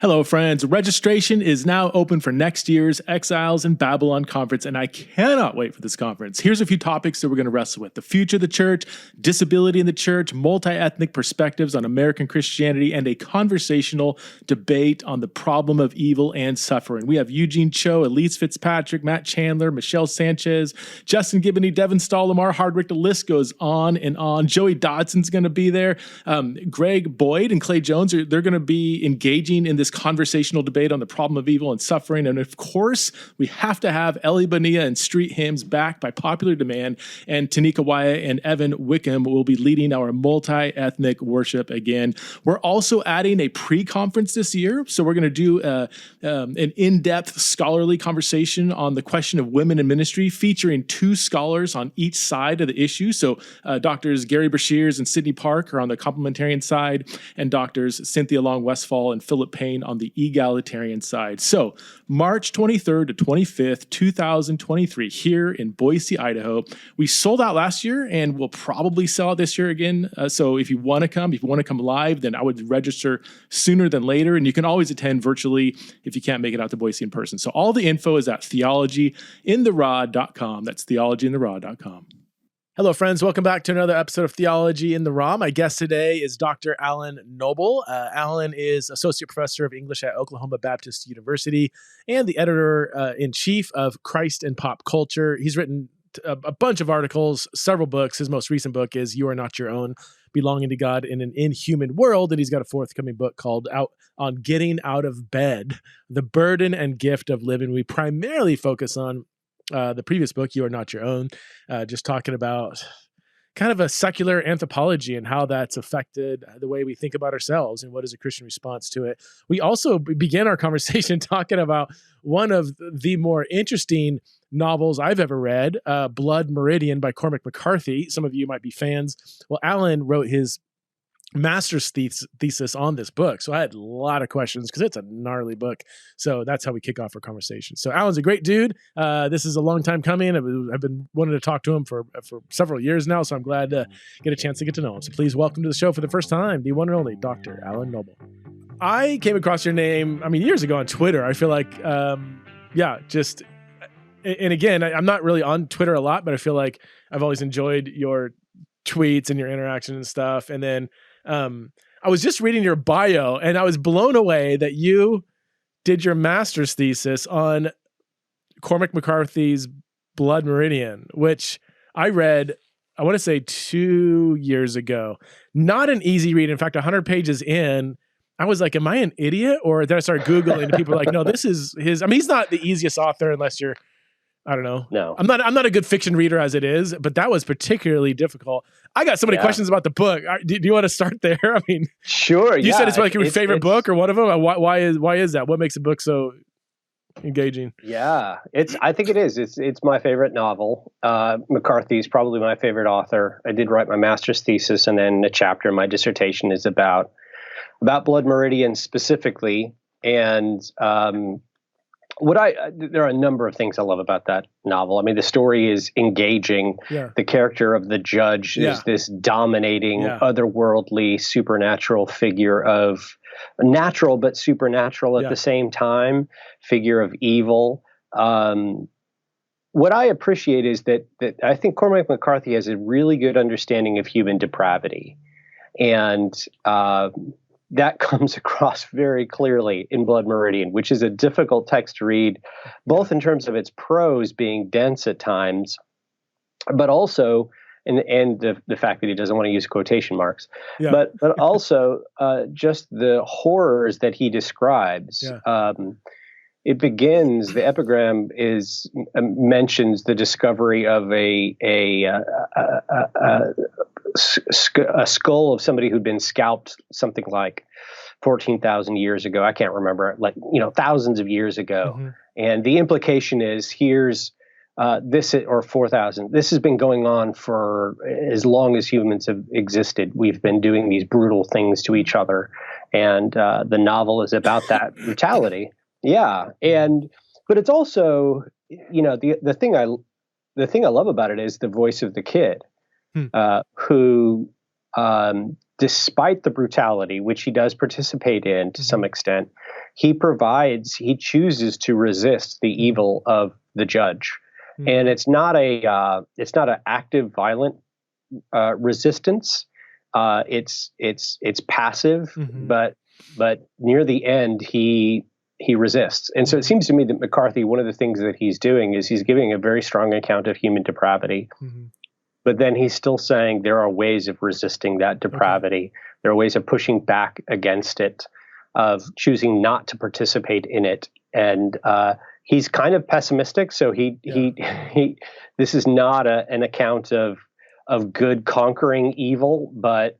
Hello, friends. Registration is now open for next year's Exiles in Babylon conference, and I cannot wait for this conference. Here's a few topics that we're going to wrestle with: the future of the church, disability in the church, multi-ethnic perspectives on American Christianity, and a conversational debate on the problem of evil and suffering. We have Eugene Cho, Elise Fitzpatrick, Matt Chandler, Michelle Sanchez, Justin Gibney, Devin Stahl, Lamar Hardwick. The list goes on and on. Joey Dodson's going to be there. Greg Boyd and Clay Jones, they're going to be engaging in this conversational debate on the problem of evil and suffering. And of course, we have to have Ellie Bonilla and Street Hymns back by popular demand. And Tanika Wyatt and Evan Wickham will be leading our multi-ethnic worship again. We're also adding a pre-conference this year. So we're going to do an in-depth scholarly conversation on the question of women in ministry, featuring two scholars on each side of the issue. So Doctors Gary Brashears and Sydney Park are on the complementarian side, and Doctors Cynthia Long Westfall and Philip Payne on the egalitarian side. So March 23rd to 25th, 2023, here in Boise, Idaho. We sold out last year and we'll probably sell out this year again. So if you want to come live, then I would register sooner than later. And you can always attend virtually if you can't make it out to Boise in person. So all the info is at theologyintherod.com. That's theologyintherod.com. Hello, friends. Welcome back to another episode of Theology in the Raw. My guest today is Dr. Alan Noble. Alan is Associate Professor of English at Oklahoma Baptist University and the Editor-in-Chief of Christ and Pop Culture. He's written a bunch of articles, several books. His most recent book is You Are Not Your Own, Belonging to God in an Inhuman World. And he's got a forthcoming book called Out on Getting Out of Bed, The Burden and Gift of Living. We primarily focus on the previous book, You Are Not Your Own, just talking about kind of a secular anthropology and how that's affected the way we think about ourselves and what is a Christian response to it. We also began our conversation talking about one of the more interesting novels I've ever read, Blood Meridian by Cormac McCarthy. Some of you might be fans. Well, Alan wrote his master's thesis on this book. So I had a lot of questions because it's a gnarly book. So that's how we kick off our conversation. So Alan's a great dude. This is a long time coming. I've been wanting to talk to him for several years now. So I'm glad to get a chance to get to know him. So please welcome to the show for the first time, the one and only Dr. Alan Noble. I came across your name, years ago on Twitter. I feel like, and again, I'm not really on Twitter a lot, but I feel like I've always enjoyed your tweets and your interaction and stuff. And then I was just reading your bio and I was blown away that you did your master's thesis on Cormac McCarthy's Blood Meridian, which I read, I want to say 2 years ago. Not an easy read. In fact, 100 pages in, I was like, am I an idiot? Or then I started Googling and people were like, no, this is his. He's not the easiest author unless you're, I don't know. No, I'm not a good fiction reader as it is, but that was particularly difficult. I got so many questions about the book. Do you want to start there? Sure. You said it's like your favorite book or one of them. Why is that? What makes a book so engaging? Yeah, I think it is. It's my favorite novel. McCarthy's probably my favorite author. I did write my master's thesis, and then a chapter in my dissertation is about Blood Meridian specifically. And there are a number of things I love about that novel. The story is engaging. Yeah. The character of the judge is this dominating, otherworldly, supernatural figure of natural but supernatural at the same time, figure of evil. What I appreciate is that I think Cormac McCarthy has a really good understanding of human depravity. And that comes across very clearly in Blood Meridian, which is a difficult text to read, both in terms of its prose being dense at times, but also, and the fact that he doesn't want to use quotation marks, but also just the horrors that he describes. It begins, the epigram mentions the discovery of a skull of somebody who'd been scalped something like 14,000 years ago. I can't remember, thousands of years ago. Mm-hmm. And the implication is here's this, or 4,000. This has been going on for as long as humans have existed. We've been doing these brutal things to each other. And the novel is about that brutality. Yeah. But it's also, the thing I love about it is the voice of the kid. Who, despite the brutality, which he does participate in to some extent, he chooses to resist the evil of the judge. And it's not an active, violent resistance. It's passive, but near the end he resists. And so it seems to me that McCarthy, one of the things that he's doing is he's giving a very strong account of human depravity. But then he's still saying there are ways of resisting that depravity. There are ways of pushing back against it, of choosing not to participate in it. And he's kind of pessimistic. So this is not an account of good conquering evil, but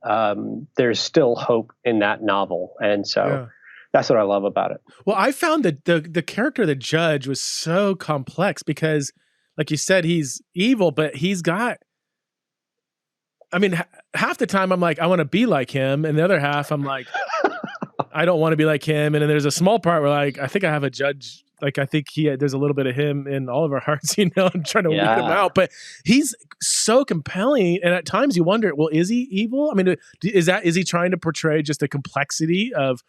there's still hope in that novel. And so that's what I love about it. Well, I found that the character of the judge was so complex because, like you said, he's evil, but he's got, I mean, half the time I'm like, I want to be like him. And the other half, I'm like, I don't want to be like him. And then there's a small part where like, I think I have a judge. Like, I think there's a little bit of him in all of our hearts, I'm trying to weed him out, but he's so compelling. And at times you wonder, well, is he evil? I mean, is he trying to portray just the complexity of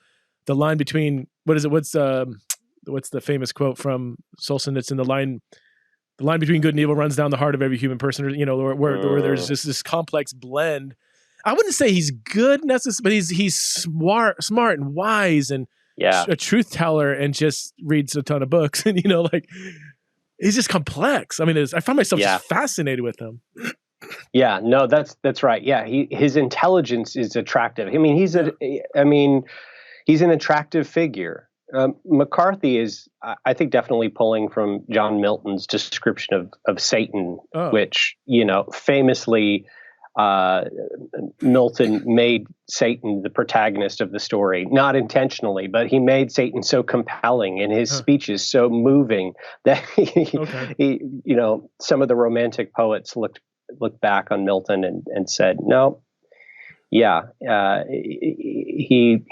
the line between, what's the famous quote from Solzhenitsyn, the line between good and evil runs down the heart of every human person, where there's just this complex blend. I wouldn't say he's good necessarily, but he's smart and wise and a truth teller and just reads a ton of books. And, he's just complex. I mean, I find myself just fascinated with him. Yeah, no, that's right. Yeah. His intelligence is attractive. I mean, he's an attractive figure. McCarthy is, I think, definitely pulling from John Milton's description of Satan, which, famously, Milton made Satan the protagonist of the story, not intentionally, but he made Satan so compelling and his speech is so moving that he, some of the romantic poets looked back on Milton and said, no, he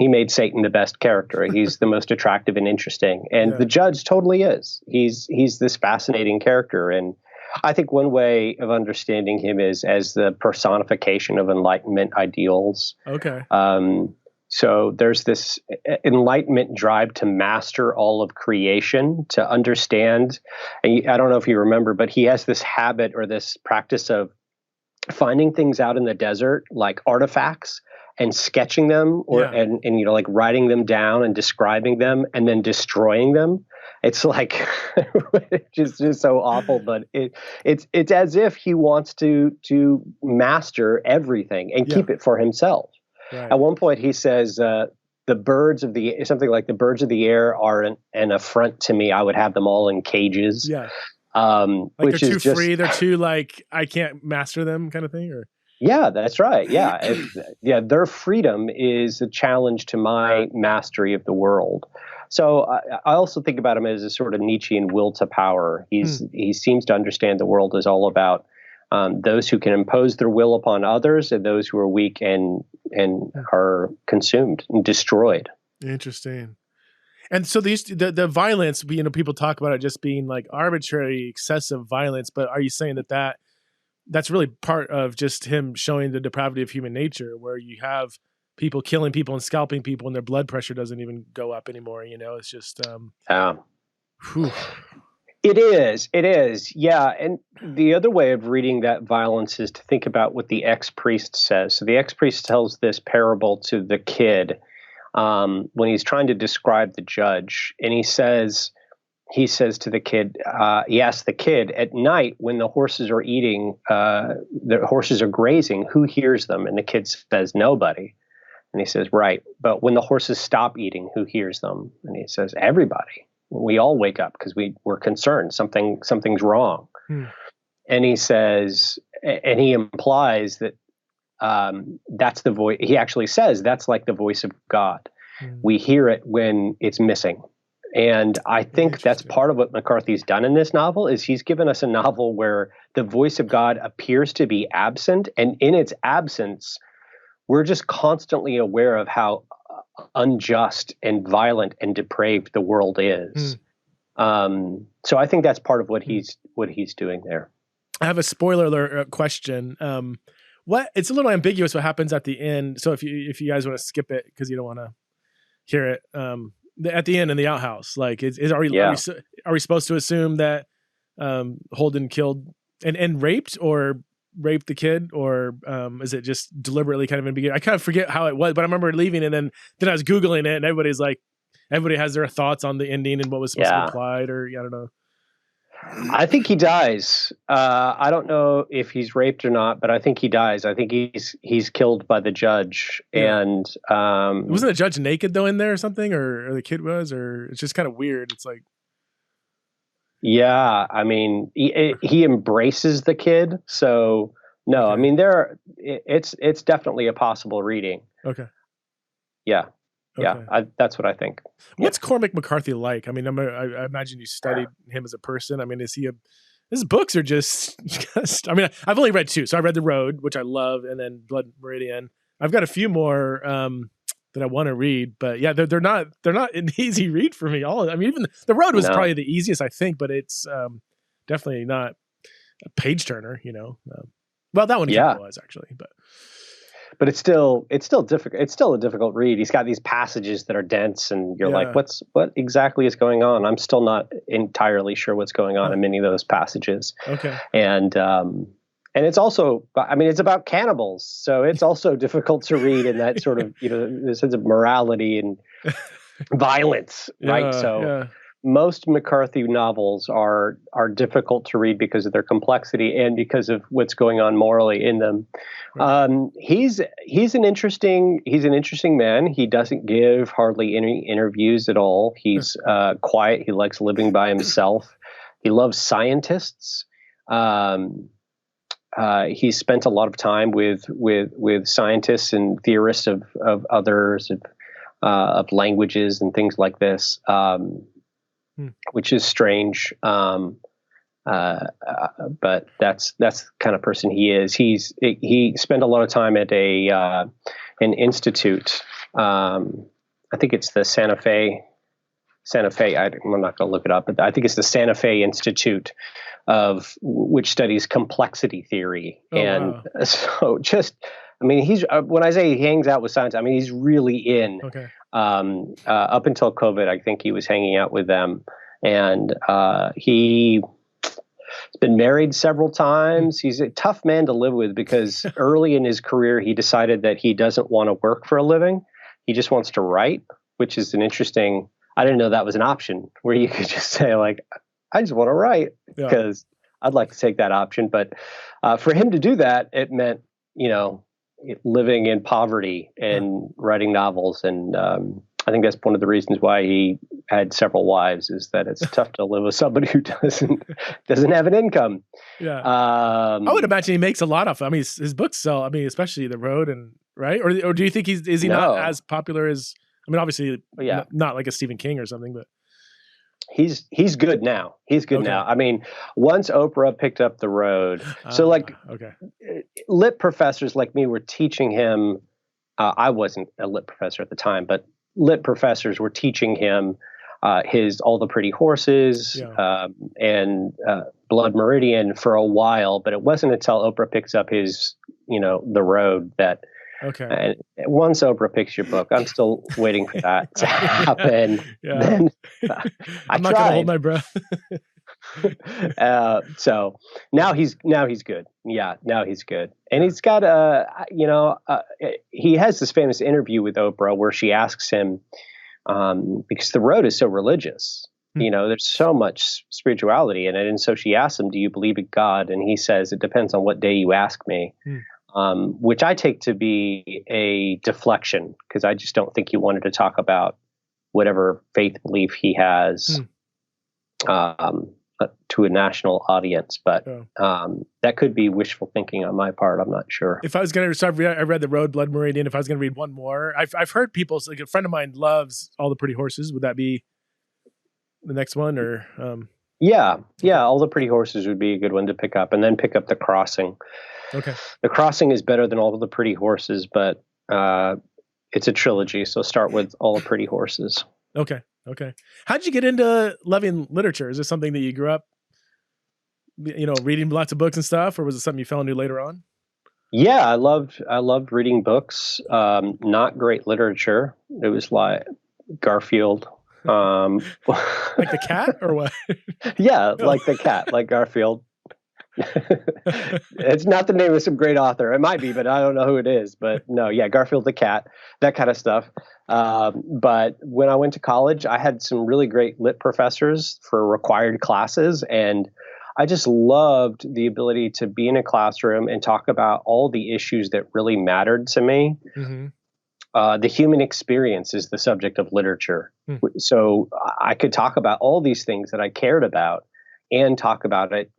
made Satan the best character. He's the most attractive and interesting. And the judge totally is. He's this fascinating character. And I think one way of understanding him is as the personification of Enlightenment ideals. Okay. So there's this Enlightenment drive to master all of creation, to understand. And I don't know if you remember, but he has this habit or this practice of finding things out in the desert, like artifacts, and sketching them, and like writing them down and describing them, and then destroying them. It's like just so awful, but it's as if he wants to master everything and keep it for himself. Right. At one point, he says, "The birds of the air are an affront to me. I would have them all in cages." Yeah. Which they're too free. They're too like, I can't master them kind of thing, or. Yeah, that's right. Yeah. Their freedom is a challenge to my mastery of the world. So I also think about him as a sort of Nietzschean will to power. He seems to understand the world is all about those who can impose their will upon others and those who are weak and are consumed and destroyed. Interesting. And so the violence, people talk about it just being like arbitrary, excessive violence, but are you saying that's really part of just him showing the depravity of human nature, where you have people killing people and scalping people and their blood pressure doesn't even go up anymore? It's just, It is. Yeah. And the other way of reading that violence is to think about what the ex-priest says. So the ex-priest tells this parable to the kid, when he's trying to describe the judge, and he says to the kid, he asks the kid, at night when the horses are eating, the horses are grazing, who hears them? And the kid says, nobody. And he says, right. But when the horses stop eating, who hears them? And he says, everybody. We all wake up because we're concerned. Something's wrong. And he says, and he implies that that's the voice. He actually says that's like the voice of God. We hear it when it's missing. And I think that's part of what McCarthy's done in this novel is he's given us a novel where the voice of God appears to be absent. And in its absence, we're just constantly aware of how unjust and violent and depraved the world is. So I think that's part of what he's doing there. I have a spoiler alert question. It's a little ambiguous what happens at the end. So if you guys want to skip it because you don't want to hear it, at the end in the outhouse. Like, are we supposed to assume that Holden killed and raped the kid, or is it just deliberately kind of in the beginning? I kind of forget how it was, but I remember leaving, and then I was Googling it, and everybody has their thoughts on the ending and what was supposed to be implied, or I don't know. I think he dies. I don't know if he's raped or not, but I think he dies. I think he's killed by the judge. Yeah. And wasn't the judge naked though in there or something, or the kid was, or it's just kind of weird. It's like, yeah, I mean, he embraces the kid. So no, okay. I mean, it's definitely a possible reading. Okay. Yeah. Okay. Yeah, that's what I think. What's Cormac McCarthy like? I mean, I imagine you studied him as a person. I mean, his books are just, I mean, I've only read 2. So I read The Road, which I love, and then Blood Meridian. I've got a few more that I want to read, but yeah, they're not an easy read for me. I mean, even The Road was probably the easiest, I think, but it's definitely not a page turner, well, that one was actually, but it's still difficult. It's still a difficult read. He's got these passages that are dense, and you're like, what exactly is going on? I'm still not entirely sure what's going on in many of those passages. Okay. And it's also, I mean, it's about cannibals, so it's also difficult to read in that sort of, the sense of morality and violence, right? So most McCarthy novels are difficult to read because of their complexity and because of what's going on morally in them. Right. He's an interesting man. He doesn't give hardly any interviews at all. He's quiet. He likes living by himself. He loves scientists. He spent a lot of time with scientists and theorists of others of languages and things like this. Which is strange, but that's the kind of person he is. He spent a lot of time at an institute. I think it's the Santa Fe. I'm not going to look it up, but I think it's the Santa Fe Institute which studies complexity theory. So I mean, when I say he hangs out with science, I mean he's really in. Okay. Up until COVID, I think he was hanging out with them, and he's been married several times. He's a tough man to live with because early in his career, he decided that he doesn't want to work for a living. He just wants to write, which is an interesting. I didn't know that was an option where you could just say like, I just want to write because I'd like to take that option. But for him to do that, it meant living in poverty and writing novels. And I think that's one of the reasons why he had several wives, is that it's tough to live with somebody who doesn't have an income. Yeah. I would imagine he makes a lot of, I mean, his books sell, I mean, especially The Road right? Or do you think is he not as popular as, I mean, obviously not like a Stephen King or something, but. He's good now. He's good now. I mean, once Oprah picked up The Road, so lit professors like me were teaching him. I wasn't a lit professor at the time, but lit professors were teaching him his All the Pretty Horses and Blood Meridian for a while. But it wasn't until Oprah picks up his, The Road that. Okay. And once Oprah picks your book, I'm still waiting for that to happen. Then I'm not going to hold my breath. So now he's good. Yeah, now he's good. And he's got he has this famous interview with Oprah where she asks him, because The Road is so religious, there's so much spirituality in it. And so she asks him, do you believe in God? And he says, it depends on what day you ask me. Which I take to be a deflection, because I just don't think he wanted to talk about whatever faith belief he has to a national audience. But that could be wishful thinking on my part. I'm not sure. If I was going to, I read The Road, Blood Meridian. If I was going to read one more, I've heard people, like a friend of mine loves All the Pretty Horses. Would that be the next one, or? Yeah. All the Pretty Horses would be a good one to pick up, and then pick up The Crossing. Okay. The Crossing is better than All the Pretty Horses, but it's a trilogy, so start with All the Pretty Horses. Okay. How'd you get into loving literature? Is this something that you grew up, reading lots of books and stuff, or was it something you fell into later on? Yeah, I loved reading books. Not great literature. It was like Garfield. Like the cat or what? Yeah, like the cat, like Garfield. It's not the name of some great author. It might be, but I don't know who it is. But no, yeah, Garfield the cat, that kind of stuff. But when I went to college, I had some really great lit professors for required classes, and I just loved the ability to be in a classroom and talk about all the issues that really mattered to me. Mm-hmm. The human experience is the subject of literature. So I could talk about all these things that I cared about and talk about it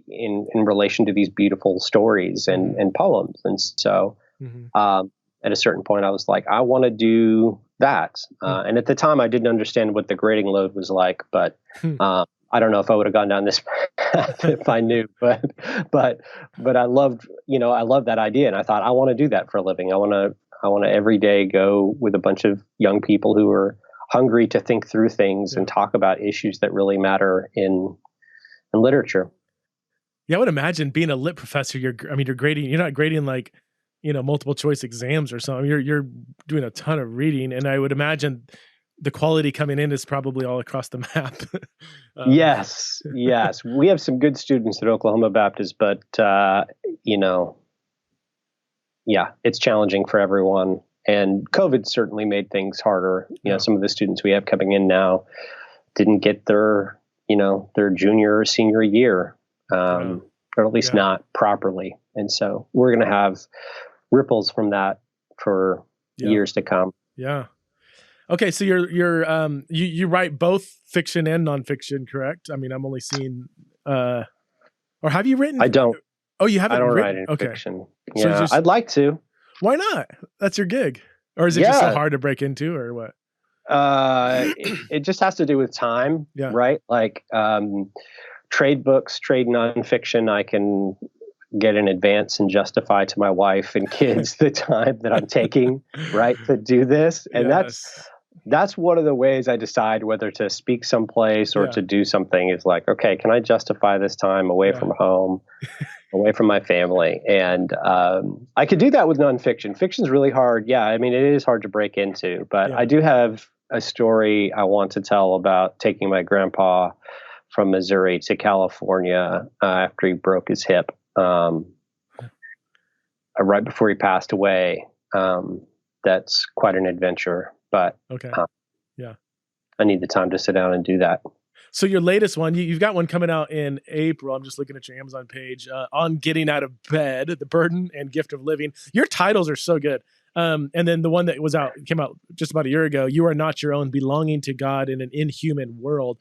in relation to these beautiful stories and poems. And so at a certain point, I was like, I want to do that. And at the time, I didn't understand what the grading load was like, but I don't know if I would have gone down this path if I knew. But I loved that idea, and I thought I want to do that for a living. I want to every day go with a bunch of young people who are hungry to think through things and talk about issues that really matter in literature. Yeah, I would imagine being a lit professor, you're grading, you're not grading like, multiple choice exams or something. You're doing a ton of reading, and I would imagine the quality coming in is probably all across the map. Yes. We have some good students at Oklahoma Baptist, but it's challenging for everyone. And COVID certainly made things harder. Some of the students we have coming in now didn't get their junior or senior year, or at least not properly. And so we're going to have ripples from that for years to come. Yeah. Okay. So you write both fiction and nonfiction, correct? I mean, I'm only seeing, or have you written? I don't. Oh, you haven't written? I don't write any fiction. Yeah, So I'd like to. Why not? That's your gig. Or is it just so hard to break into, or what? It just has to do with time, right? Like trade books, trade nonfiction, I can get in advance and justify to my wife and kids the time that I'm taking, right, to do this. And that's one of the ways I decide whether to speak someplace or to do something is like, okay, can I justify this time away from home, away from my family? And I could do that with nonfiction. Fiction's really hard. Yeah, I mean, it is hard to break into, but I do have a story I want to tell about taking my grandpa from Missouri to California after he broke his hip. Right before he passed away. That's quite an adventure, but I need the time to sit down and do that. So your latest one, you've got one coming out in April. I'm just looking at your Amazon page, On Getting Out of Bed, The Burden and Gift of Living. Your titles are so good. And then the one that came out just about a year ago, You Are Not Your Own, Belonging to God in an Inhuman World.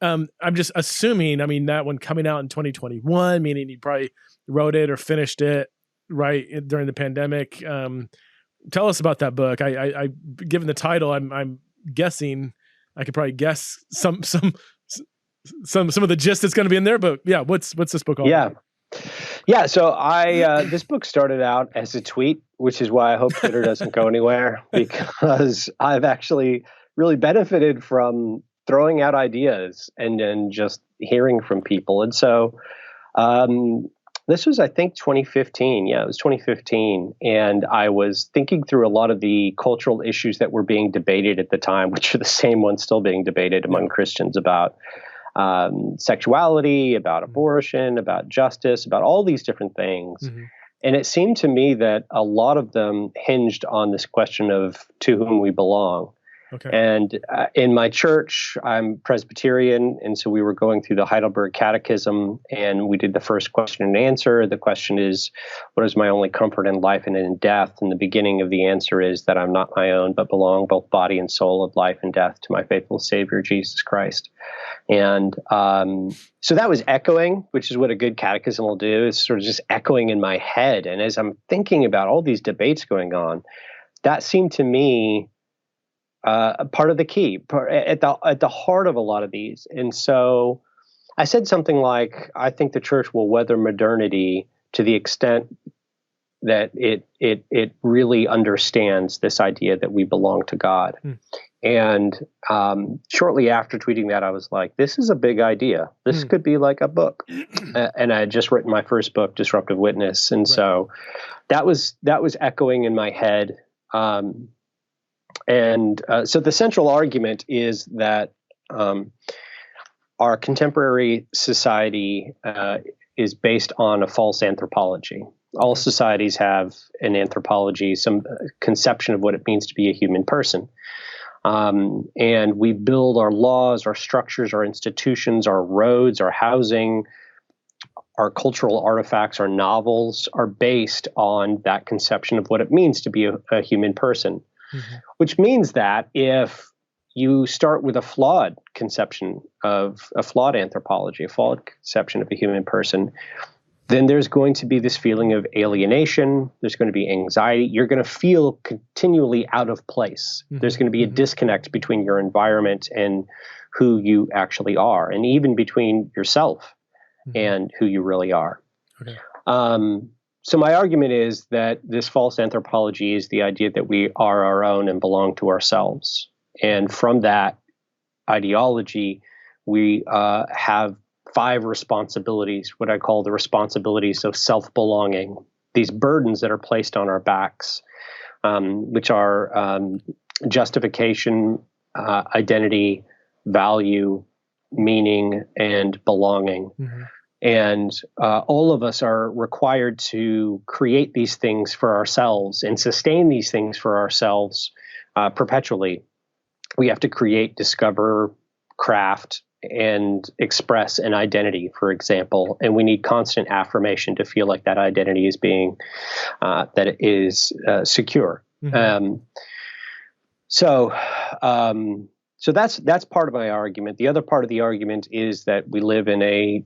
I'm just assuming, that one coming out in 2021, meaning you probably wrote it or finished it during the pandemic. Tell us about that book. I given the title, I'm guessing I could probably guess some of the gist that's going to be in there. But what's this book all about? Yeah. So this book started out as a tweet, which is why I hope Twitter doesn't go anywhere, because I've actually really benefited from throwing out ideas and then just hearing from people. And so this was, I think, 2015. Yeah, it was 2015. And I was thinking through a lot of the cultural issues that were being debated at the time, which are the same ones still being debated among Christians about sexuality, about abortion, about justice, about all these different things. Mm-hmm. And it seemed to me that a lot of them hinged on this question of to whom we belong. Okay. And in my church, I'm Presbyterian, and so we were going through the Heidelberg Catechism, and we did the first question and answer. The question is, what is my only comfort in life and in death? And the beginning of the answer is that I'm not my own, but belong both body and soul of life and death to my faithful Savior, Jesus Christ. And so that was echoing, which is what a good catechism will do, is sort of just echoing in my head. And as I'm thinking about all these debates going on, that seemed to me part of the key, at the heart of a lot of these. And so I said something like, I think the church will weather modernity to the extent that it really understands this idea that we belong to God. And shortly after tweeting that, I was like, this is a big idea. This could be like a book. And I had just written my first book, Disruptive Witness. And so that was echoing in my head. And so the central argument is that our contemporary society is based on a false anthropology. All societies have an anthropology, some conception of what it means to be a human person. And we build our laws, our structures, our institutions, our roads, our housing, our cultural artifacts, our novels are based on that conception of what it means to be a human person. Which means that if you start with a flawed conception of a flawed anthropology, a flawed conception of a human person, then there's going to be this feeling of alienation. There's going to be anxiety. You're going to feel continually out of place. There's going to be a disconnect between your environment and who you actually are, and even between yourself and who you really are. Okay. So my argument is that this false anthropology is the idea that we are our own and belong to ourselves. And from that ideology, we have 5 responsibilities, what I call the responsibilities of self-belonging, these burdens that are placed on our backs, which are justification, identity, value, meaning, and belonging. And all of us are required to create these things for ourselves and sustain these things for ourselves perpetually. We have to create, discover, craft, and express an identity, for example. And we need constant affirmation to feel like that identity is being, that it is secure. So that's part of my argument. The other part of the argument is that we live in a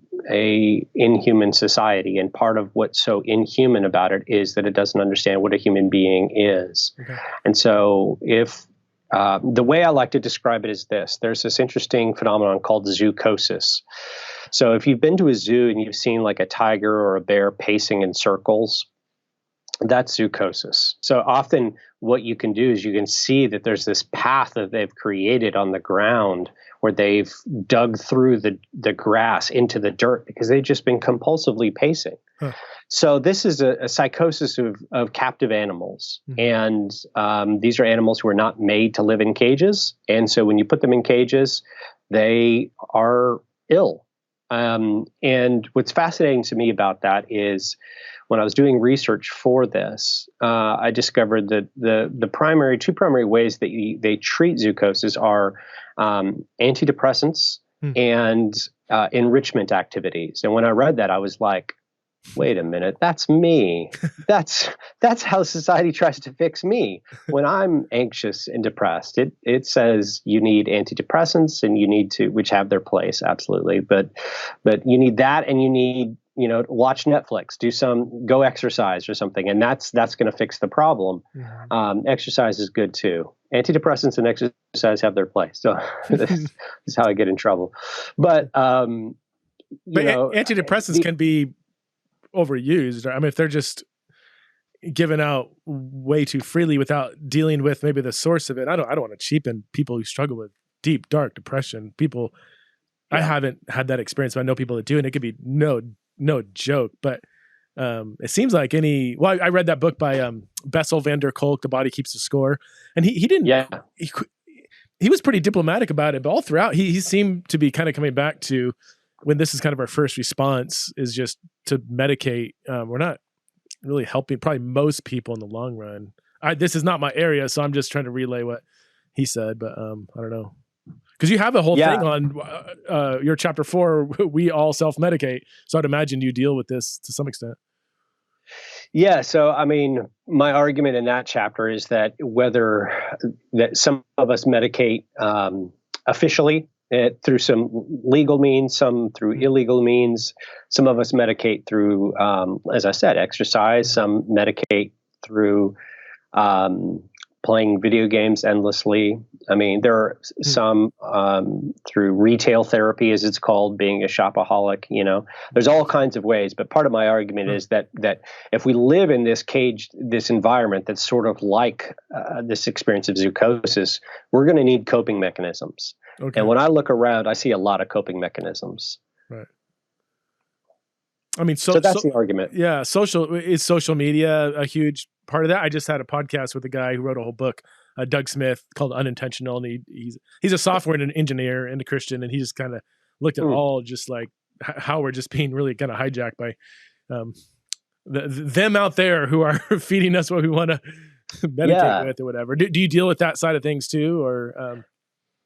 inhuman society, and part of what's so inhuman about it is that it doesn't understand what a human being is. And so if the way I like to describe it is this: there's this interesting phenomenon called zoochosis. So if you've been to a zoo and you've seen like a tiger or a bear pacing in circles, that's zoochosis. So often what you can do is you can see that there's this path that they've created on the ground where they've dug through the grass into the dirt because they've just been compulsively pacing. So this is a psychosis of captive animals. And these are animals who are not made to live in cages. And so when you put them in cages, they are ill. And what's fascinating to me about that is when I was doing research for this, I discovered that the two primary ways that they treat zoochosis are antidepressants and enrichment activities. And when I read that, I was like, wait a minute, that's me. That's how society tries to fix me. When I'm anxious and depressed, it says you need antidepressants and you need to, which have their place, absolutely. But you need that, and you need, watch Netflix, go exercise or something, and that's going to fix the problem. Exercise is good too. Antidepressants and exercise have their place. So this is how I get in trouble. But antidepressants can be overused. I mean, if they're just given out way too freely without dealing with maybe the source of it, I don't want to cheapen people who struggle with deep, dark depression. People, I haven't had that experience, but I know people that do, and it could be no joke. But it seems like I read that book by Bessel van der Kolk, The Body Keeps the Score, and he didn't. Yeah. He was pretty diplomatic about it, but all throughout he seemed to be kind of coming back to, when this is kind of our first response, is just to medicate. We're not really helping probably most people in the long run. This is not my area, so I'm just trying to relay what he said, but I don't know. Because you have a whole thing on your chapter 4, we all self-medicate. So I'd imagine you deal with this to some extent. Yeah. So, I mean, my argument in that chapter is that that some of us medicate officially, through some legal means, some through illegal means. Some of us medicate through, as I said, exercise. Some medicate through playing video games endlessly. I mean, there are some through retail therapy, as it's called, being a shopaholic. There's all kinds of ways. But part of my argument is that if we live in this cage, this environment that's sort of like this experience of zoochosis, we're going to need coping mechanisms. Okay. And when I look around, I see a lot of coping mechanisms. Right. I mean, so that's the argument. Yeah. Social media a huge part of that? I just had a podcast with a guy who wrote a whole book Doug Smith called Unintentional, and he's a software engineer and a Christian, and he just kind of looked at all just like how we're just being really kind of hijacked by them out there who are feeding us what we want to meditate with or whatever. Do you deal with that side of things too, or?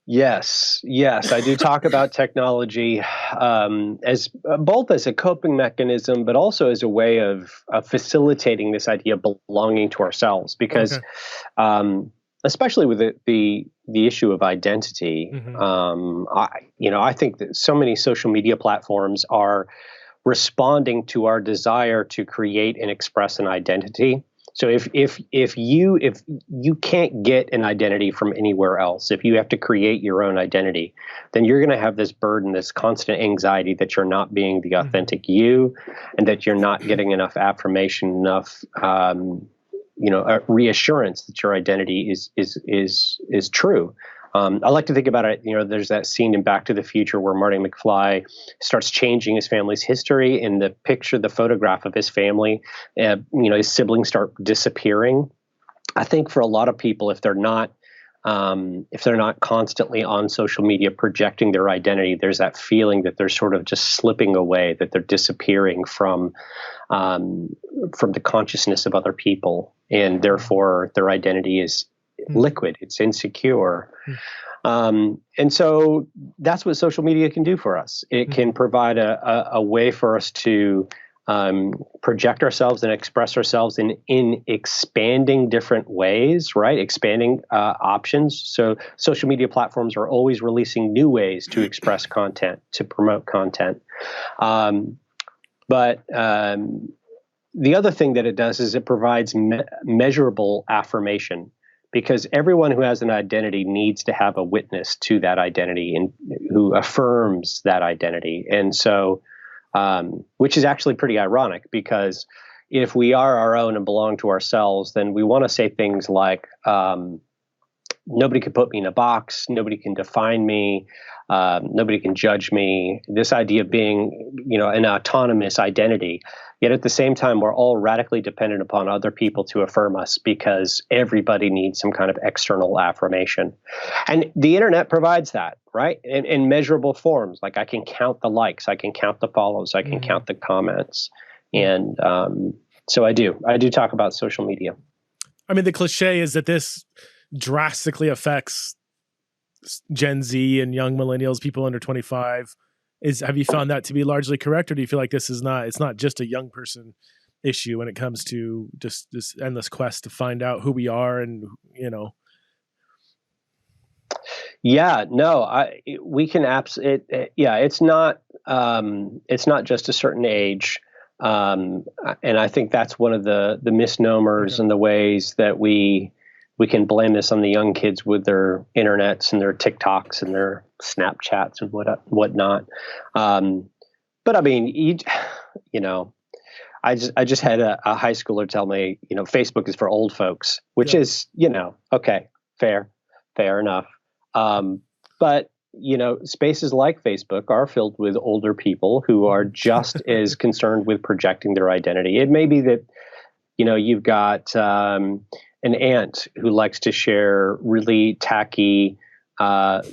Yes, I do talk about technology as both as a coping mechanism, but also as a way of facilitating this idea of belonging to ourselves. Because, especially with the issue of identity, I think that so many social media platforms are responding to our desire to create and express an identity. So if you can't get an identity from anywhere else, if you have to create your own identity, then you're going to have this burden, this constant anxiety that you're not being the authentic you, and that you're not getting enough affirmation, enough reassurance that your identity is true. I like to think about it, there's that scene in Back to the Future where Marty McFly starts changing his family's history, and the photograph of his family, his siblings start disappearing. I think for a lot of people, if they're not constantly on social media projecting their identity, there's that feeling that they're sort of just slipping away, that they're disappearing from the consciousness of other people, and therefore their identity is liquid, it's insecure. And so that's what social media can do for us. It can provide a way for us to project ourselves and express ourselves in expanding different ways, right? Expanding options. So social media platforms are always releasing new ways to express content, to promote content. But the other thing that it does is it provides measurable affirmation, because everyone who has an identity needs to have a witness to that identity and who affirms that identity. And so, which is actually pretty ironic, because if we are our own and belong to ourselves, then we want to say things like, nobody can put me in a box, nobody can define me, nobody can judge me. This idea of being, an autonomous identity. Yet at the same time, we're all radically dependent upon other people to affirm us, because everybody needs some kind of external affirmation. And the internet provides that, right? In measurable forms. Like, I can count the likes, I can count the follows, I can count the comments. And so I do talk about social media. I mean, the cliche is that this drastically affects Gen Z and young millennials, people under 25. Have you found that to be largely correct, or do you feel like it's not just a young person issue when it comes to just this endless quest to find out who we are and, Yeah, no, we can it's not just a certain age. And I think that's one of the misnomers and the ways that we can blame this on the young kids with their internets and their TikToks and their Snapchats and whatnot. But I mean, I just had a high schooler tell me, Facebook is for old folks, which is, okay, fair enough. But spaces like Facebook are filled with older people who are just as concerned with projecting their identity. It may be that, you've got an aunt who likes to share really tacky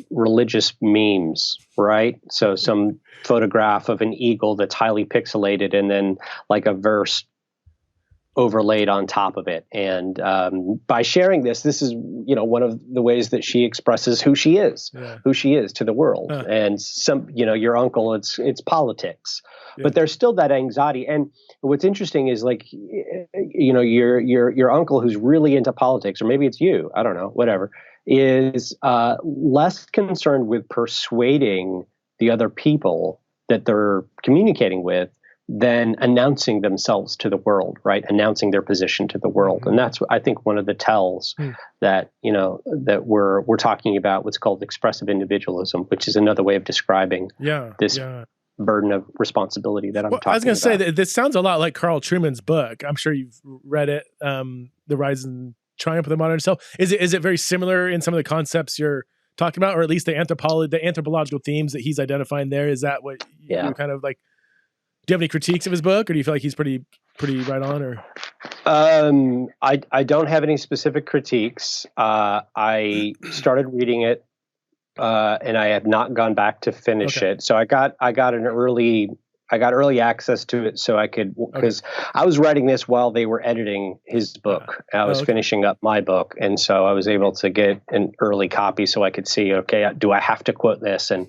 religious memes, right? So some photograph of an eagle that's highly pixelated and then like a verse overlaid on top of it. And by sharing this is, one of the ways that she expresses who she is to the world. And your uncle, it's politics, but there's still that anxiety. And what's interesting is your uncle who's really into politics, or maybe it's you, I don't know, whatever, is less concerned with persuading the other people that they're communicating with than announcing themselves to the world, right? Announcing their position to the world. And that's, I think, one of the tells that, that we're talking about what's called expressive individualism, which is another way of describing this burden of responsibility that I'm talking about. I was going to say that this sounds a lot like Carl Trueman's book. I'm sure you've read it, The Rise and Triumph of the Modern Self. Is it very similar in some of the concepts you're talking about, or at least the anthropological themes that he's identifying there? Is that what you kind of like? you have any critiques of his book, or do you feel like he's pretty right on? Or I don't have any specific critiques. I started reading it, and I have not gone back to finish it. So I got early access to it, so I could, because I was writing this while they were editing his book. I was finishing up my book, and so I was able to get an early copy so I could see, okay, do I have to quote this? And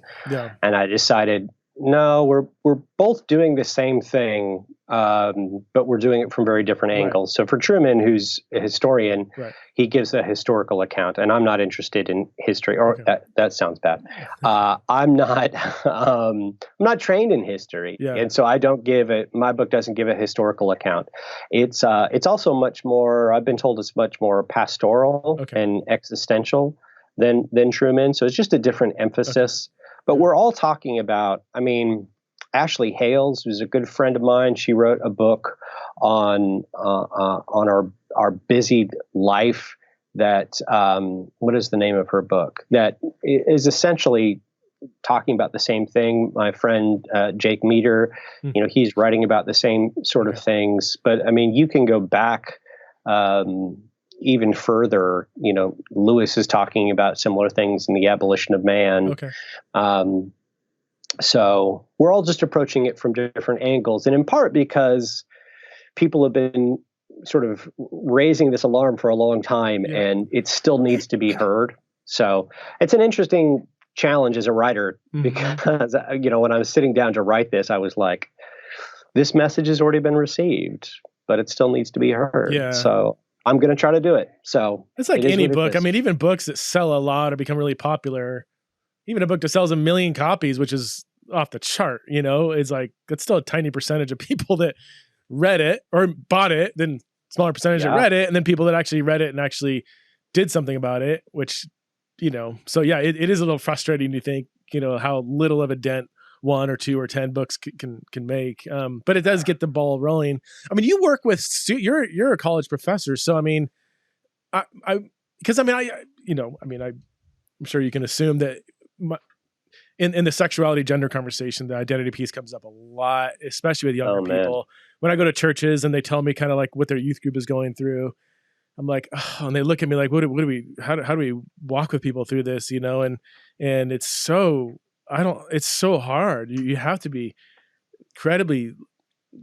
I decided, no, we're both doing the same thing, but we're doing it from very different angles. So for Truman, who's a historian, he gives a historical account, and I'm not interested in history. Or that sounds bad. I'm not trained in history, and so I don't give it. My book doesn't give a historical account. It's also much more. I've been told it's much more pastoral and existential than Truman. So it's just a different emphasis. But we're all talking about, I mean, Ashley Hales, who's a good friend of mine, she wrote a book on our busy life that, what is the name of her book? That is essentially talking about the same thing. My friend, Jake Meter, he's writing about the same sort of things. But I mean, you can go back, even further. Lewis is talking about similar things in The Abolition of Man. So we're all just approaching it from different angles, and in part because people have been sort of raising this alarm for a long time, and it still needs to be heard. So it's an interesting challenge as a writer, because when I was sitting down to write this, I was like, this message has already been received, but it still needs to be heard. So I'm going to try to do it. So it's like any book. I mean, even books that sell a lot or become really popular, even a book that sells 1 million copies, which is off the chart, it's like, that's still a tiny percentage of people that read it or bought it, then smaller percentage that read it, and then people that actually read it and actually did something about it, which, so it is a little frustrating to think, how little of a dent 1 or 2 or 10 books can make. But it does get the ball rolling. I mean, you work with, you're a college professor. So, I mean, I'm sure you can assume that in the sexuality, gender conversation, the identity piece comes up a lot, especially with younger people. When I go to churches and they tell me kind of like what their youth group is going through, I'm like, and they look at me like, how do we walk with people through this? And it's so, it's so hard. You have to be incredibly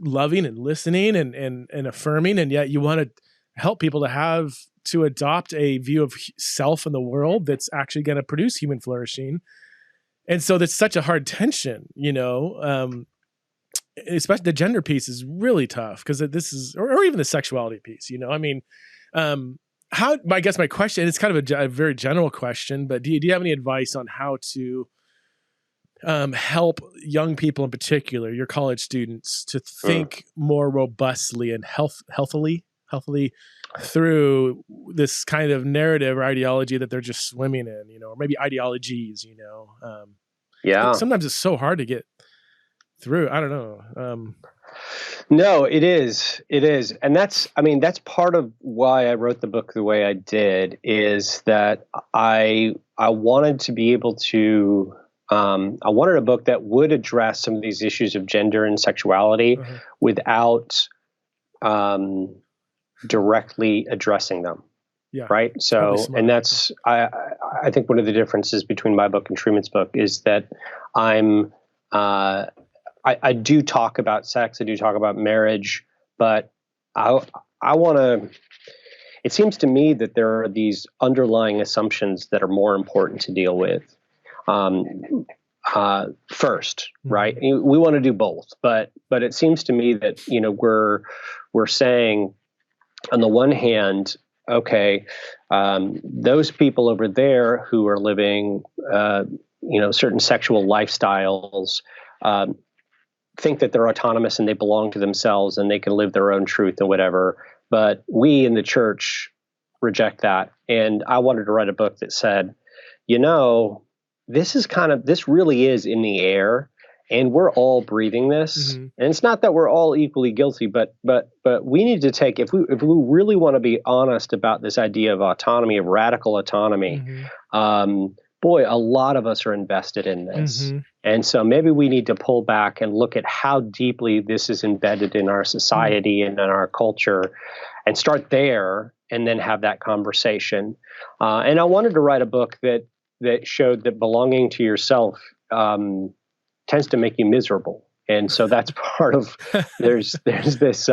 loving and listening and affirming. And yet you want to help people to adopt a view of self in the world that's actually going to produce human flourishing. And so that's such a hard tension, especially the gender piece is really tough, because this is, or even the sexuality piece, I mean, I guess my question, it's kind of a very general question, but do you have any advice on how to help young people in particular, your college students, to think more robustly and healthily through this kind of narrative or ideology that they're just swimming in, or maybe ideologies, sometimes it's so hard to get through. I don't know. No, it is. And that's part of why I wrote the book the way I did, is that I wanted to be able to, I wanted a book that would address some of these issues of gender and sexuality without directly addressing them. Yeah. Right. So, and that's, I think one of the differences between my book and Truman's book is that I do talk about sex. I do talk about marriage, but I want to, it seems to me that there are these underlying assumptions that are more important to deal with. First, right? We want to do both, but it seems to me that, we're saying on the one hand, okay, those people over there who are living, certain sexual lifestyles, think that they're autonomous and they belong to themselves and they can live their own truth and whatever. But we in the church reject that. And I wanted to write a book that said, this really is in the air, and we're all breathing this. And it's not that we're all equally guilty, but we need to take, if we really want to be honest about this idea of autonomy, of radical autonomy, boy, a lot of us are invested in this. Mm-hmm. And so maybe we need to pull back and look at how deeply this is embedded in our society and in our culture, and start there and then have that conversation. And I wanted to write a book that showed that belonging to yourself tends to make you miserable. And so that's part of, there's this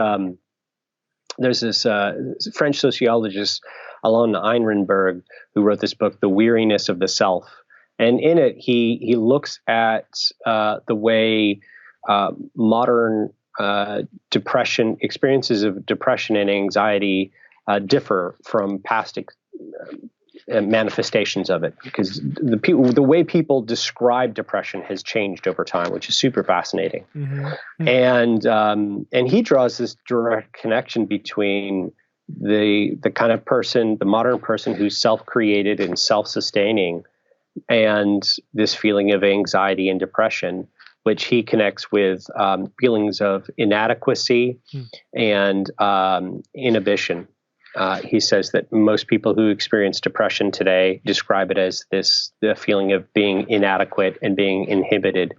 French sociologist, Alain Einrenberg, who wrote this book, The Weariness of the Self. And in it, he looks at the way modern depression, experiences of depression and anxiety differ from past manifestations of it, because the way people describe depression has changed over time, which is super fascinating. Mm-hmm. And he draws this direct connection between the kind of person, the modern person who's self-created and self-sustaining, and this feeling of anxiety and depression, which he connects with feelings of inadequacy and inhibition. He says that most people who experience depression today describe it as the feeling of being inadequate and being inhibited.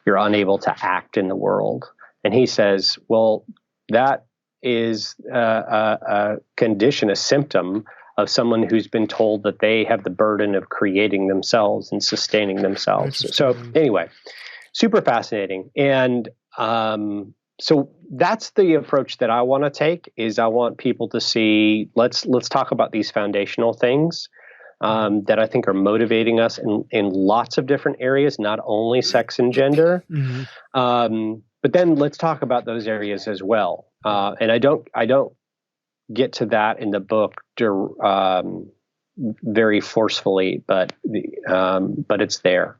You're unable to act in the world. And he says, well, that is a condition, a symptom of someone who's been told that they have the burden of creating themselves and sustaining themselves. So anyway, super fascinating. And so that's the approach that I want to take. Is I want people to see, let's talk about these foundational things that I think are motivating us in lots of different areas, not only sex and gender. Mm-hmm. But then let's talk about those areas as well. And I don't get to that in the book very forcefully, but it's there.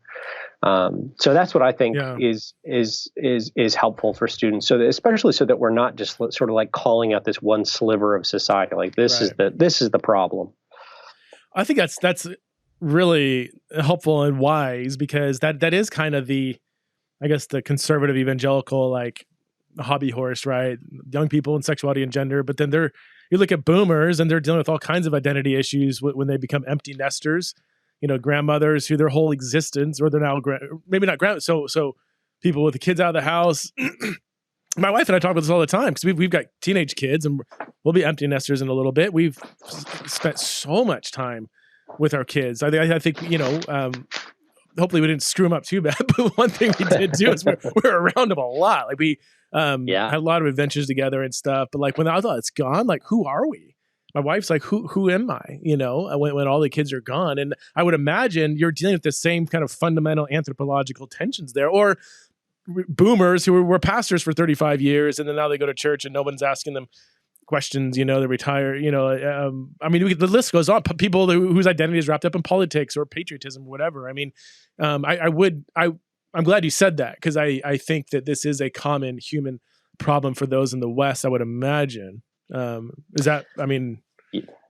So that's what I think is helpful for students. So that, especially so that we're not just sort of like calling out this one sliver of society, like this is the problem. I think that's really helpful and wise, because that is kind of the conservative evangelical, like, hobby horse, right? Young people and sexuality and gender. But then you look at boomers and they're dealing with all kinds of identity issues when they become empty nesters, grandmothers who their whole existence, or they're now maybe not grand. So people with the kids out of the house. My wife and I talk about this all the time, because we've got teenage kids and we'll be empty nesters in a little bit. We've spent so much time with our kids. I think, hopefully we didn't screw them up too bad. But one thing we did do is we're around them a lot. Like we had a lot of adventures together and stuff. But like when I thought it's gone, like, who are we? My wife's like, who am I? When all the kids are gone. And I would imagine you're dealing with the same kind of fundamental anthropological tensions there. Or boomers who were pastors for 35 years, and then now they go to church and no one's asking them questions, they retire, the list goes on. People whose identity is wrapped up in politics or patriotism or whatever. I mean, I'm glad you said that, because I think that this is a common human problem for those in the West, I would imagine.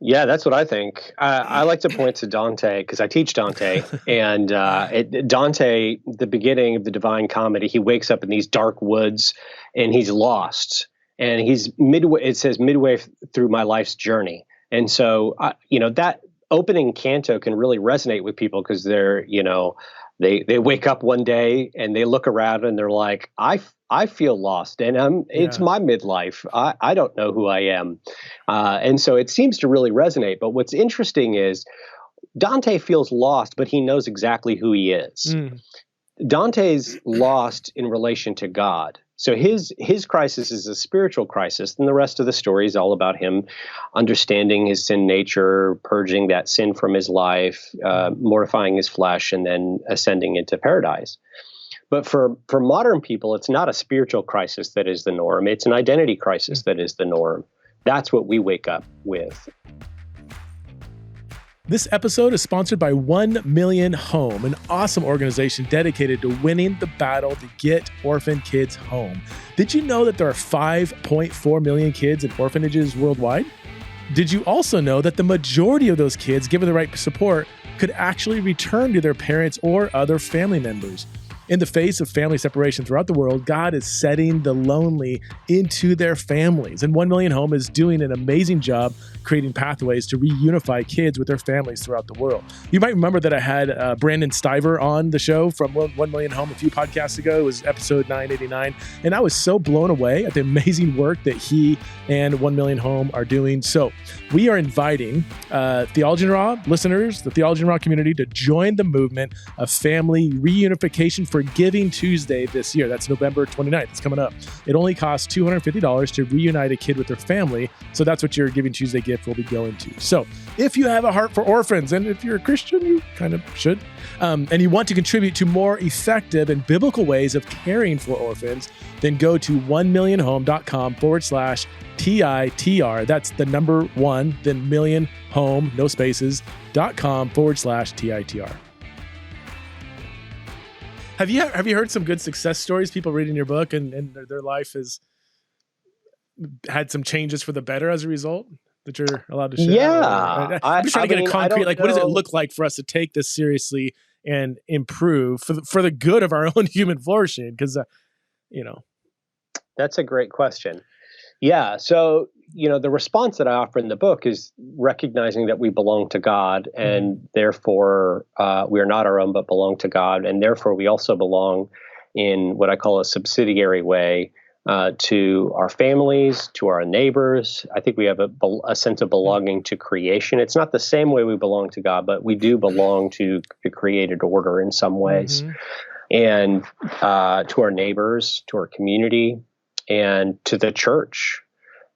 Yeah, that's what I think. I like to point to Dante, because I teach Dante, and Dante, the beginning of the Divine Comedy, he wakes up in these dark woods and he's lost, and he's midway. It says midway through my life's journey, and so that opening canto can really resonate with people, because they're they wake up one day and they look around and they're like, I feel lost, and it's my midlife. I don't know who I am. And so it seems to really resonate. But what's interesting is Dante feels lost, but he knows exactly who he is. Dante's lost in relation to God. So his crisis is a spiritual crisis, and the rest of the story is all about him understanding his sin nature, purging that sin from his life, mortifying his flesh, and then ascending into paradise. But for modern people, it's not a spiritual crisis that is the norm. It's an identity crisis that is the norm. That's what we wake up with. This episode is sponsored by 1 Million Home, an awesome organization dedicated to winning the battle to get orphan kids home. Did you know that there are 5.4 million kids in orphanages worldwide? Did you also know that the majority of those kids, given the right support, could actually return to their parents or other family members? In the face of family separation throughout the world, God is setting the lonely into their families. And 1 Million Home is doing an amazing job creating pathways to reunify kids with their families throughout the world. You might remember that I had Brandon Stiver on the show from 1 Million Home a few podcasts ago. It was episode 989. And I was so blown away at the amazing work that he and 1 Million Home are doing. So we are inviting Theology and Raw listeners, the Theology and Raw community, to join the movement of family reunification for Giving Tuesday this year. That's November 29th. It's coming up. It only costs $250 to reunite a kid with their family. So that's what your Giving Tuesday gift will be going to. So if you have a heart for orphans, and if you're a Christian, you kind of should, and you want to contribute to more effective and biblical ways of caring for orphans, then go to 1millionhome.com/TITR. That's the number 1, then million home, no spaces, .com/TITR. Have you heard some good success stories, people reading your book and their life has had some changes for the better as a result that you're allowed to share? Yeah. I'm just trying to get a concrete, like, what does it look like for us to take this seriously and improve for the good of our own human flourishing? Because, That's a great question. Yeah. So, the response that I offer in the book is recognizing that we belong to God, and therefore we are not our own, but belong to God. And therefore we also belong in what I call a subsidiary way to our families, to our neighbors. I think we have a sense of belonging to creation. It's not the same way we belong to God, but we do belong to the created order in some ways. And to our neighbors, to our community, and to the church.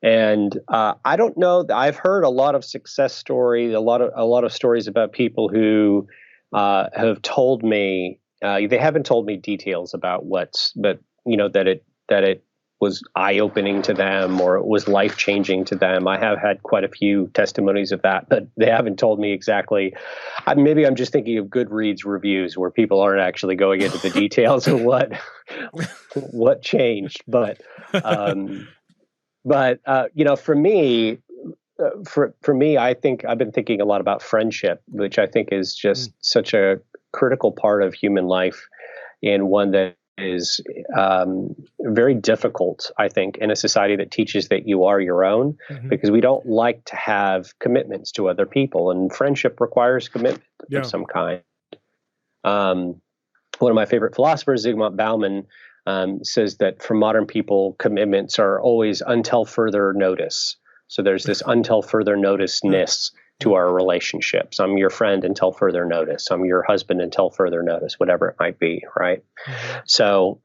And I don't know. I've heard a lot of success stories, a lot of stories about people who have told me they haven't told me details about but that it was eye-opening to them or it was life-changing to them. I have had quite a few testimonies of that, but they haven't told me exactly. Maybe I'm just thinking of Goodreads reviews where people aren't actually going into the details of what changed. But for me, I think I've been thinking a lot about friendship, which I think is just such a critical part of human life, and one that is very difficult, I think, in a society that teaches that you are your own, because we don't like to have commitments to other people, and friendship requires commitment of some kind. One of my favorite philosophers, Zygmunt Bauman, says that for modern people, commitments are always until further notice. So there's this until further notice-ness to our relationships. I'm your friend until further notice. I'm your husband until further notice, whatever it might be, right? So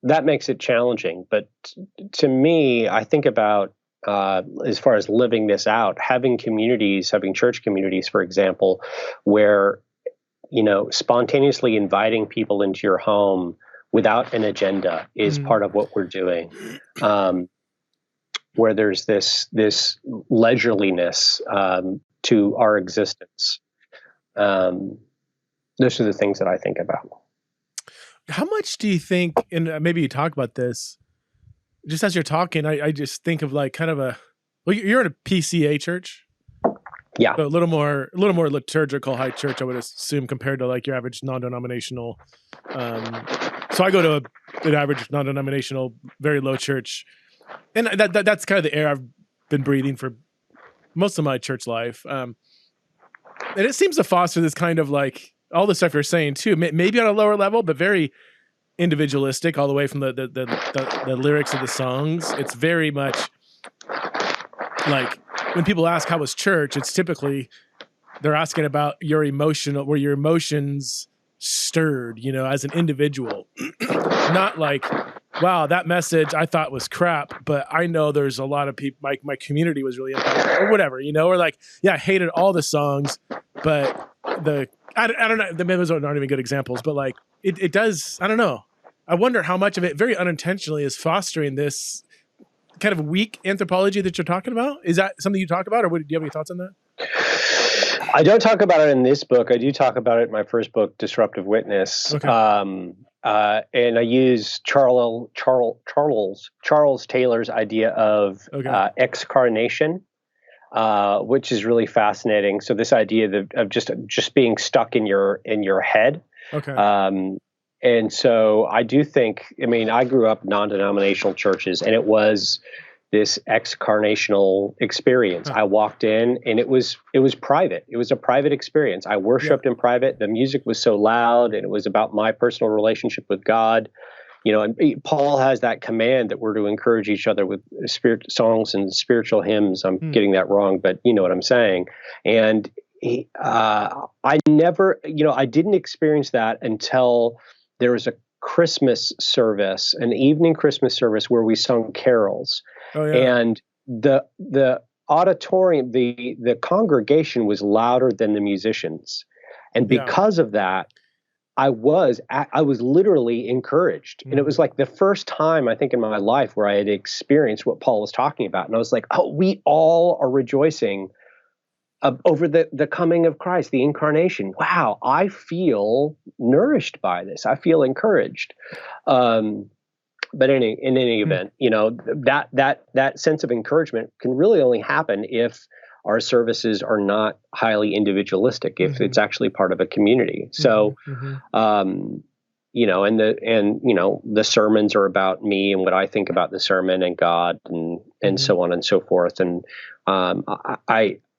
that makes it challenging. But to me, I think about, as far as living this out, having communities, having church communities, for example, where, spontaneously inviting people into your home without an agenda is part of what we're doing. Where there's this leisureliness to our existence. Those are the things that I think about. How much do you think, and maybe you talk about this, just as you're talking, I just think of like kind of you're in a PCA church. Yeah. So a little more liturgical high church, I would assume, compared to like your average non-denominational. So I go to an average non-denominational, very low church. And that's kind of the air I've been breathing for most of my church life. And it seems to foster this kind of like all the stuff you're saying too, maybe on a lower level, but very individualistic all the way from the lyrics of the songs. It's very much like when people ask how was church, it's typically they're asking about were your emotions stirred, as an individual, not like, wow, that message I thought was crap, but I know there's a lot of people, my community was really impacted, or whatever, or like, yeah, I hated all the songs, but I don't know, the members aren't even good examples, but like, it does, I don't know. I wonder how much of it very unintentionally is fostering this kind of weak anthropology that you're talking about. Is that something you talk about, or do you have any thoughts on that? I don't talk about it in this book. I do talk about it in my first book, Disruptive Witness. Okay. And I use Charles Taylor's idea of excarnation, which is really fascinating. So this idea of just being stuck in your head, Okay. And so I do think, I mean, I grew up non-denominational churches, and it was this excarnational experience. I walked in, and it was private. It was a private experience. I worshiped in private. The music was so loud, and it was about my personal relationship with God. And Paul has that command that we're to encourage each other with spirit songs and spiritual hymns. I'm getting that wrong, but you know what I'm saying. And I never, I didn't experience that until there was a Christmas service, an evening Christmas service where we sung carols. Oh, yeah. And the auditorium, the congregation was louder than the musicians. And because of that, I was literally encouraged. And it was like the first time, I think, in my life where I had experienced what Paul was talking about. And I was like, oh, we all are rejoicing over the coming of Christ, the incarnation. Wow, I feel nourished by this. I feel encouraged. But in any event, that sense of encouragement can really only happen if our services are not highly individualistic, if it's actually part of a community. So, the sermons are about me and what I think about the sermon and God and so on and so forth. And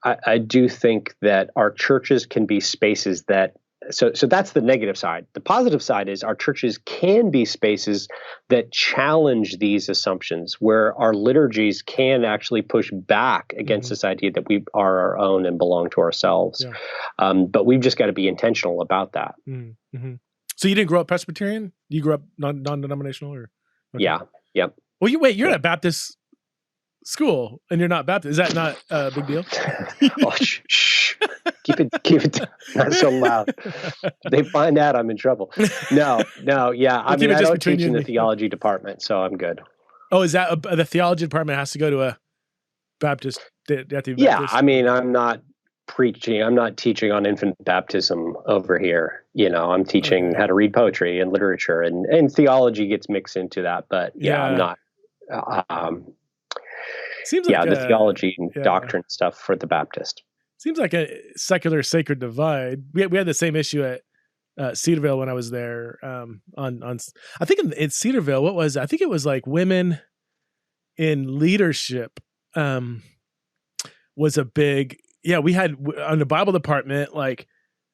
I do think that our churches can be spaces that, so that's the negative side. The positive side is our churches can be spaces that challenge these assumptions, where our liturgies can actually push back against this idea that we are our own and belong to ourselves. Yeah. But we've just got to be intentional about that. Mm-hmm. So you didn't grow up Presbyterian? You grew up non-denominational, or? Okay. Yeah. Yep. Well, you're at a Baptist school and you're not Baptist. Is that not a big deal? Oh, shh. Keep it not so loud. They find out, I'm in trouble. No, yeah. I mean, I don't teach in the theology department, so I'm good. Oh, is that the theology department has to go to a Baptist? Yeah, I mean, I'm not teaching on infant baptism over here. I'm teaching how to read poetry and literature, and theology gets mixed into that. But I'm not. Seems like the theology and doctrine stuff for the Baptist. Seems like a secular sacred divide. We had the same issue at Cedarville when I was there. On I think in Cedarville, what was it? I think it was like women in leadership was a big. Yeah, we had on the Bible department, like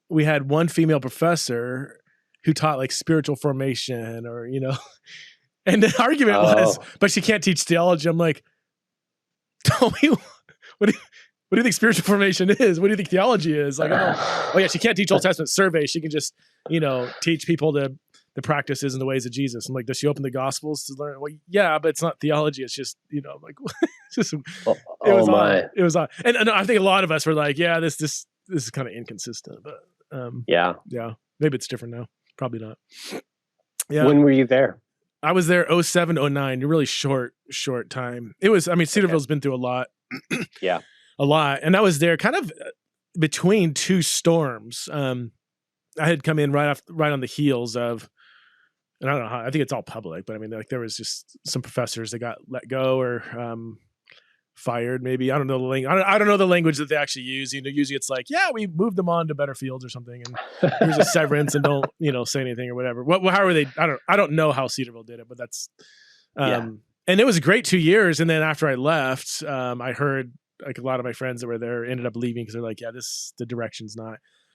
we had one female professor who taught like spiritual formation, or and the argument was, but she can't teach theology. I'm like, tell me, what do you think spiritual formation is? What do you think theology is? Like, she can't teach Old Testament survey. She can just, teach people the practices and the ways of Jesus. I'm like, does she open the Gospels to learn? Well, yeah, but it's not theology. It's just, I'm like, it's just, it was odd. It was odd. And I think a lot of us were like, yeah, this is kind of inconsistent, but yeah, maybe it's different now. Probably not. Yeah. When were you there? I was there 07, 09, a really short time. It was, Cedarville's been through a lot. Yeah. A lot. And I was there kind of between two storms. I had come in right on the heels of, and I don't know how, I think it's all public, but there was just some professors that got let go or fired, maybe. I don't know the language. I don't know the language that they actually use. Usually it's like, yeah, we moved them on to better fields or something, and here's a severance, and don't say anything or whatever. How are they? I don't know how Cedarville did it, but that's and it was a great 2 years. And then after I left, I heard like a lot of my friends that were there ended up leaving because they're like, yeah, the direction's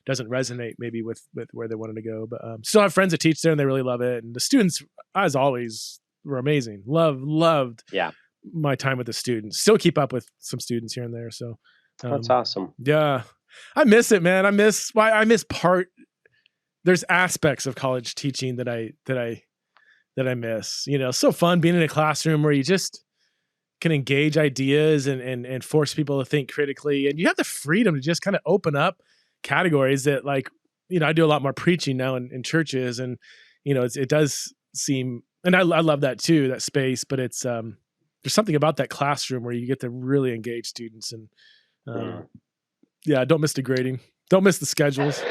doesn't resonate maybe with where they wanted to go. But still have friends that teach there and they really love it. And the students, as always, were amazing. Loved my time with the students. Still keep up with some students here and there. So that's awesome. Yeah. I miss it, man. I miss part. There's aspects of college teaching that I miss. So fun being in a classroom where you just can engage ideas and force people to think critically. And you have the freedom to just kind of open up categories that, like, I do a lot more preaching now in churches, and it does seem, and I love that too, that space, but it's there's something about that classroom where you get to really engage students, and don't miss the grading, don't miss the schedules.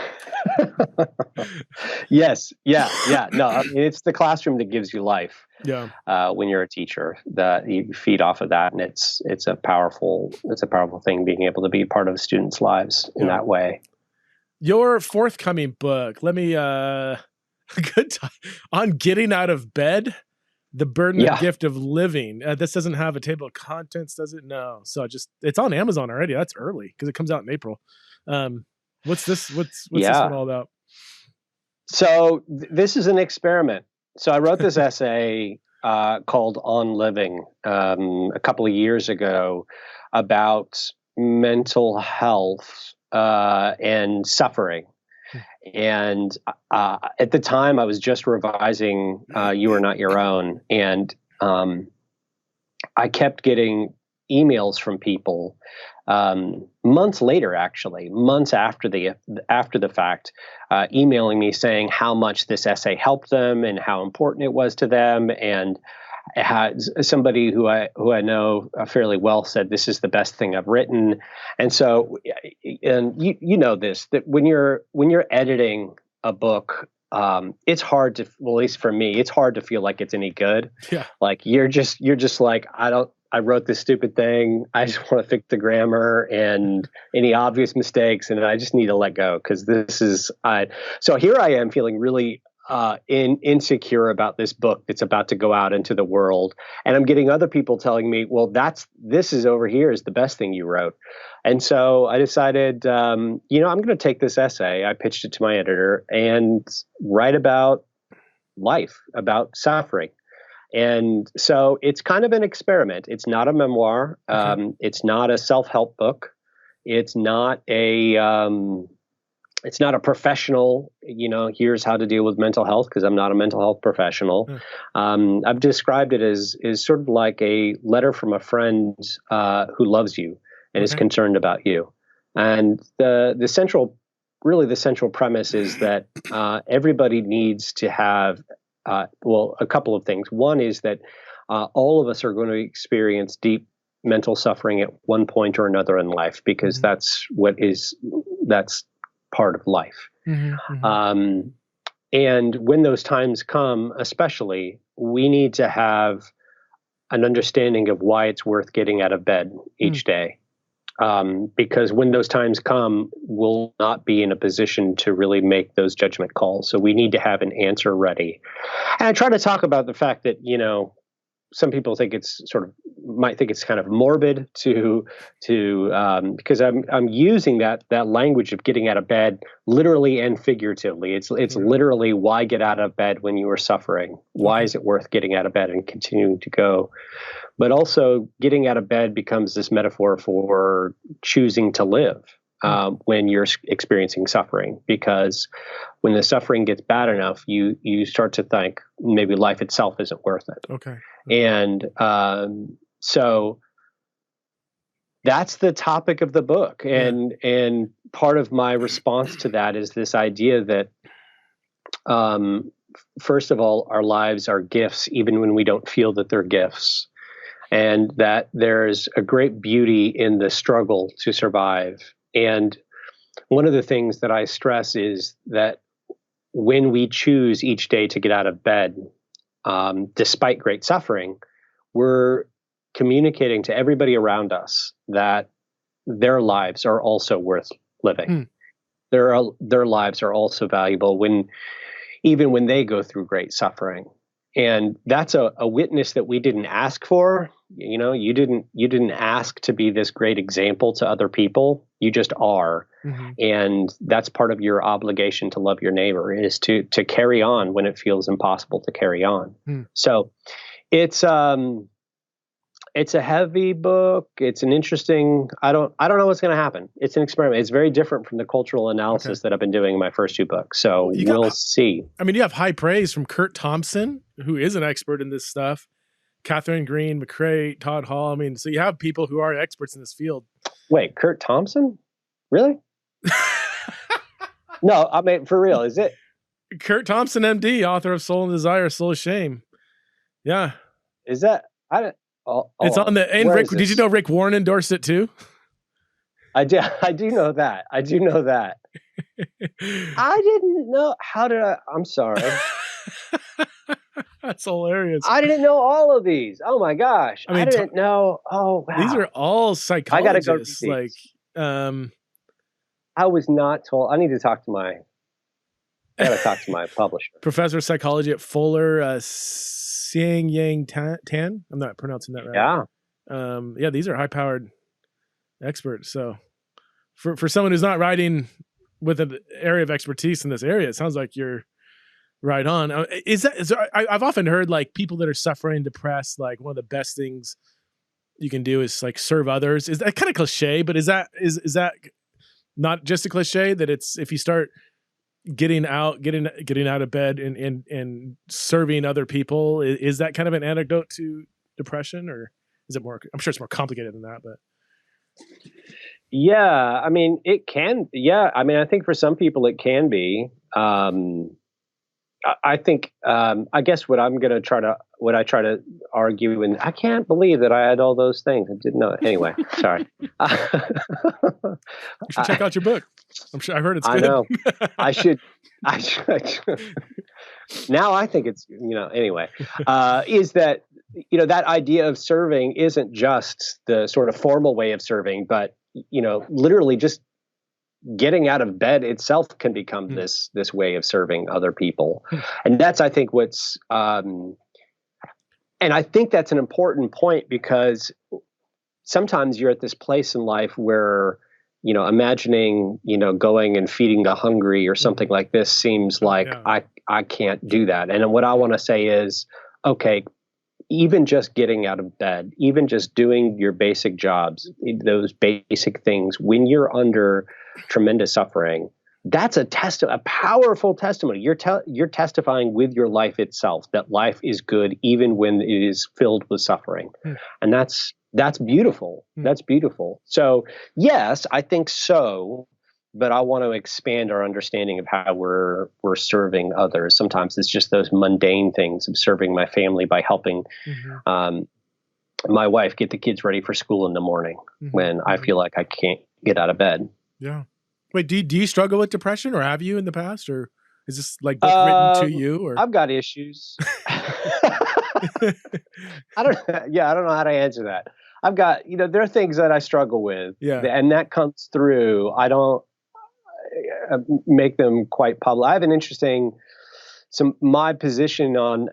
Yes. Yeah. No, it's the classroom that gives you life. Yeah. When you're a teacher, that you feed off of that, and it's a powerful thing, being able to be part of students' lives in that way. Your forthcoming book, let me good time on getting out of bed, the burden and gift of living. This doesn't have a table of contents, does it? No. So it's on Amazon already. That's early because it comes out in April. What's this? What's this one all about? So this is an experiment. So I wrote this essay called On Living a couple of years ago about mental health and suffering. And at the time, I was just revising You Are Not Your Own. And I kept getting emails from people months later, actually, months after the fact, emailing me saying how much this essay helped them and how important it was to them. And somebody who I know fairly well said, this is the best thing I've written. And so, and you know this, that when you're editing a book, it's hard to, well, at least for me, it's hard to feel like it's any good. Yeah. Like you're just like, I wrote this stupid thing. I just want to fix the grammar and any obvious mistakes, and I just need to let go because this is. So here I am feeling really insecure about this book that's about to go out into the world, and I'm getting other people telling me, "Well, this is over here is the best thing you wrote." And so I decided, I'm going to take this essay. I pitched it to my editor and write about life, about suffering. And so it's kind of an experiment. It's not a memoir. It's not a self-help book. It's not a professional, here's how to deal with mental health, because I'm not a mental health professional. I've described it as sort of like a letter from a friend who loves you and is concerned about you. And the central premise is that everybody needs to have a couple of things. One is that all of us are going to experience deep mental suffering at one point or another in life, because that's part of life. And when those times come, especially, we need to have an understanding of why it's worth getting out of bed each day. Because when those times come, we'll not be in a position to really make those judgment calls. So we need to have an answer ready. And I try to talk about the fact that, some people think might think it's kind of morbid to because I'm using that language of getting out of bed literally and figuratively. It's literally, why get out of bed when you are suffering? Why is it worth getting out of bed and continuing to go? But also, getting out of bed becomes this metaphor for choosing to live when you're experiencing suffering. Because when the suffering gets bad enough, you start to think maybe life itself isn't worth it. Okay. And so that's the topic of the book. And part of my response to that is this idea that, first of all, our lives are gifts, even when we don't feel that they're gifts. And that there's a great beauty in the struggle to survive. And one of the things that I stress is that when we choose each day to get out of bed, despite great suffering, we're communicating to everybody around us that their lives are also worth living. Their lives are also valuable even when they go through great suffering. And that's a witness that we didn't ask for. You didn't ask to be this great example to other people. You just are. And that's part of your obligation to love your neighbor, is to carry on when it feels impossible to carry on. So it's a heavy book. It's an interesting, I don't know what's going to happen. It's an experiment. It's very different from the cultural analysis that I've been doing in my first two books. So we'll see. I mean, you have high praise from Kurt Thompson, who is an expert in this stuff. Catherine Green, McCrae, Todd Hall. I mean, so you have people who are experts in this field. Wait, Kurt Thompson? Really? No, I mean, for real, is it? Kurt Thompson, MD, author of Soul and Desire, Soul of Shame. Yeah. Is that? I don't. It's on the. And Rick, did you know Rick Warren endorsed it too? I do know that. I do know that. I didn't know. How did I? I'm sorry. That's hilarious. I didn't know all of these. Oh my gosh. I didn't know. Oh, wow. These are all psychologists. I gotta go. I was not told. I gotta talk to my publisher. Professor of psychology at Fuller, Xiang Yang Tan. I'm not pronouncing that right. Yeah. These are high-powered experts. So for someone who's not writing with an area of expertise in this area, it sounds like you're right on. I've often heard like people that are suffering, depressed, like one of the best things you can do is like serve others. Is that kind of cliche? But is that not just a cliche, that it's, if you start getting out of bed and serving other people, is that kind of an antidote to depression, or is it more? I'm sure it's more complicated than that, but. Yeah, I mean, it can. Yeah, I mean, I think for some people it can be. I think, I guess what I try to argue, and I can't believe that I had all those things. I didn't know. Anyway, sorry. You should check out your book. I'm sure, I heard it's good. I know. I should. Now I think it's, anyway, is that, that idea of serving isn't just the sort of formal way of serving, but, literally just getting out of bed itself can become this way of serving other people. And that's, I think, and I think that's an important point, because sometimes you're at this place in life where, imagining, going and feeding the hungry or something like this seems like I can't do that. And what I want to say is, okay, even just getting out of bed, even just doing your basic jobs, those basic things, when you're under tremendous suffering, that's a powerful testimony. You're testifying with your life itself that life is good even when it is filled with suffering. And that's beautiful. That's beautiful. So yes, I think so, but I want to expand our understanding of how we're serving others. Sometimes it's just those mundane things of serving my family by helping my wife get the kids ready for school in the morning when I feel like I can't get out of bed. Yeah. Wait, do you struggle with depression, or have you in the past, or is this like book written to you? Or I've got issues. I don't know how to answer that. I've got, there are things that I struggle with, and that comes through. I don't make them quite public. I have my position on,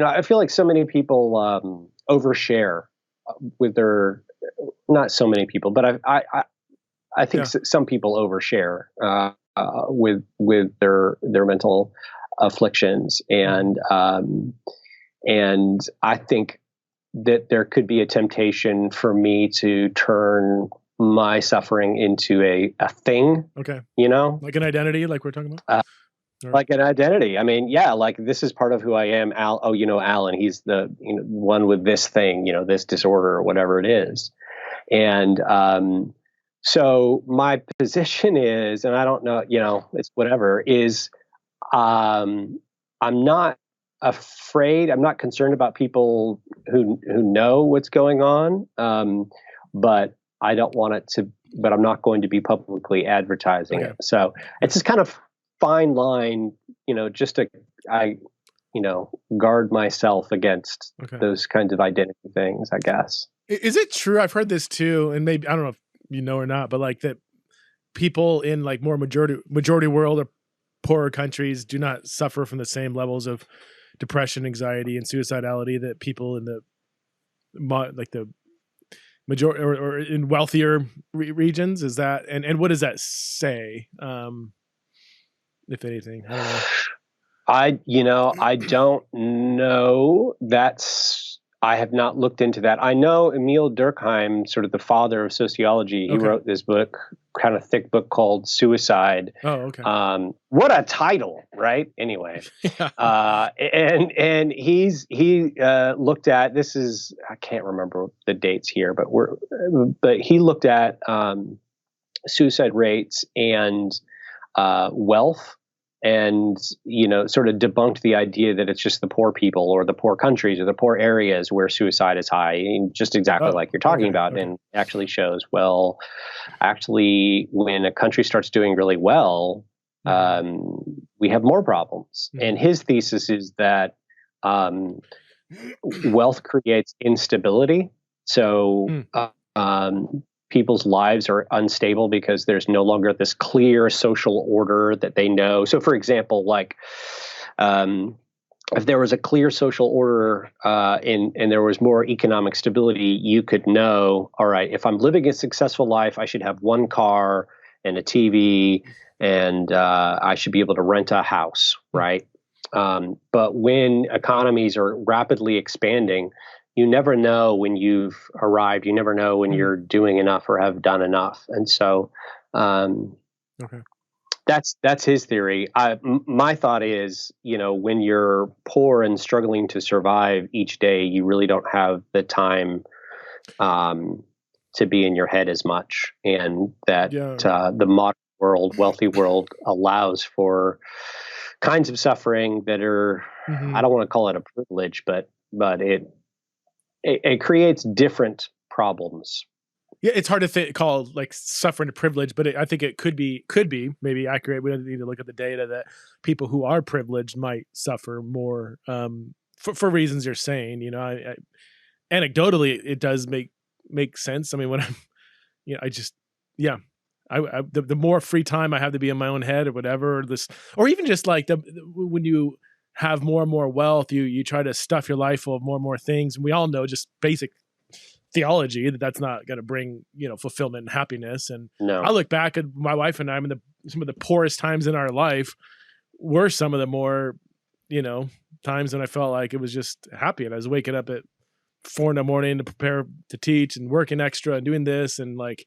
I feel like so many people overshare with their, not so many people, but I think some people overshare with their mental afflictions, and I think that there could be a temptation for me to turn my suffering into a thing. Okay. Like an identity, like we're talking about. Like an identity. I mean, like this is part of who I am. Al. Oh, Alan. He's the one with this thing. This disorder or whatever it is, and so my position is, and I don't know, it's whatever, is I'm not afraid. I'm not concerned about people who know what's going on, but I don't want it to. But I'm not going to be publicly advertising it. So it's this kind of fine line, just I guard myself against those kinds of identity things, I guess. Is it true? I've heard this too, and maybe I don't know if or not, but like that people in like more majority world or poorer countries do not suffer from the same levels of depression, anxiety, and suicidality that people in the majority or in wealthier regions. Is that, and what does that say? If anything, I don't know. I don't know. I have not looked into that. I know Emil Durkheim, sort of the father of sociology. He wrote this book, kind of thick book called Suicide. Oh, okay. What a title, right? Anyway, and he looked at, this is, I can't remember the dates here, but he looked at suicide rates and wealth, and sort of debunked the idea that it's just the poor people or the poor countries or the poor areas where suicide is high, and just exactly like you're talking about. And actually shows, well, actually when a country starts doing really well, we have more problems. And his thesis is that wealth creates instability. So people's lives are unstable because there's no longer this clear social order that they know. So, for example, like if there was a clear social order and there was more economic stability, you could know, all right, if I'm living a successful life, I should have one car and a TV, and I should be able to rent a house, right? But when economies are rapidly expanding, you never know when you've arrived. You never know when you're doing enough or have done enough. And so Okay. that's his theory. My thought is, when you're poor and struggling to survive each day, you really don't have the time to be in your head as much. And that the modern world, wealthy world, allows for kinds of suffering that are, I don't want to call it a privilege, but it creates different problems. Yeah, it's hard to call like suffering a privilege, but I think it could be maybe accurate. We don't need to look at the data that people who are privileged might suffer more for reasons you're saying. Anecdotally, it does make sense. I mean, when I'm, the more free time I have to be in my own head or whatever, or even just like when you have more and more wealth, you try to stuff your life full of more and more things. And we all know just basic theology that's not going to bring fulfillment and happiness. And no. I look back at my wife and I, some of the poorest times in our life were some of the more times when I felt like it was just happy, and I was waking up at 4 a.m. to prepare to teach and working extra and doing this, and like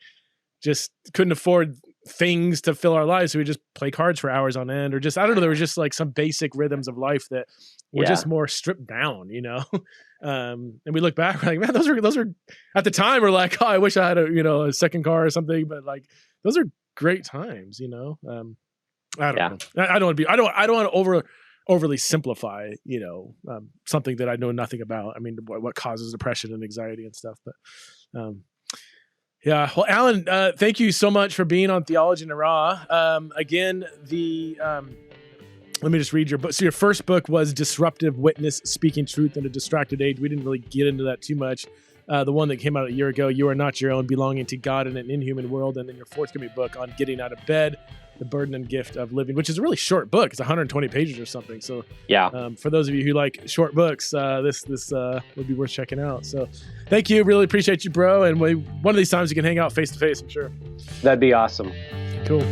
just couldn't afford things to fill our lives, so we just play cards for hours on end, or just, I don't know, there was just like some basic rhythms of life that were just more stripped down, and we look back, we're like, man, those are at the time we're like, oh, I wish I had a second car or something, but like those are great times. I don't know. I don't want to overly simplify something that I know nothing about. I mean, what causes depression and anxiety and stuff, but yeah. Well, Alan, thank you so much for being on Theology in the Raw. Again, let me just read your book. So your first book was Disruptive Witness, Speaking Truth in a Distracted Age. We didn't really get into that too much. The one that came out a year ago, You Are Not Your Own, Belonging to God in an Inhuman World. And then your forthcoming book on Getting Out of Bed, The Burden and Gift of Living, which is a really short book. It's 120 pages or something. So for those of you who like short books, this would be worth checking out. So thank you. Really appreciate you, bro. And one of these times you can hang out face to face, I'm sure. That'd be awesome. Cool.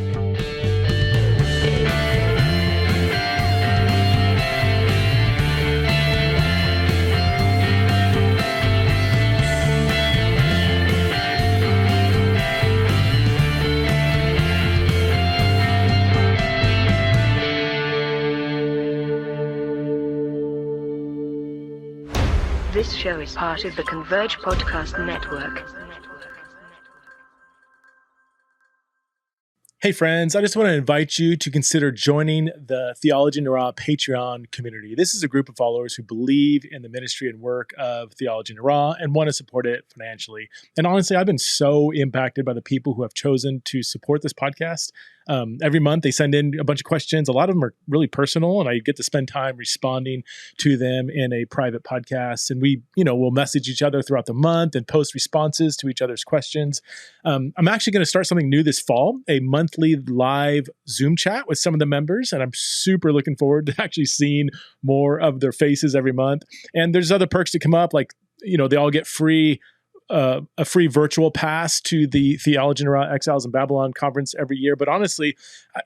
This show is part of the Converge Podcast Network. Hey friends, I just want to invite you to consider joining the Theology in the Raw Patreon community. This is a group of followers who believe in the ministry and work of Theology in the Raw and want to support it financially. And honestly, I've been so impacted by the people who have chosen to support this podcast. Every month they send in a bunch of questions. A lot of them are really personal, and I get to spend time responding to them in a private podcast. And we, we'll message each other throughout the month and post responses to each other's questions. I'm actually going to start something new this fall, a monthly live Zoom chat with some of the members. And I'm super looking forward to actually seeing more of their faces every month. And there's other perks that come up, like, they all get a free virtual pass to the Theology in the Raw Exiles in Babylon conference every year. But honestly,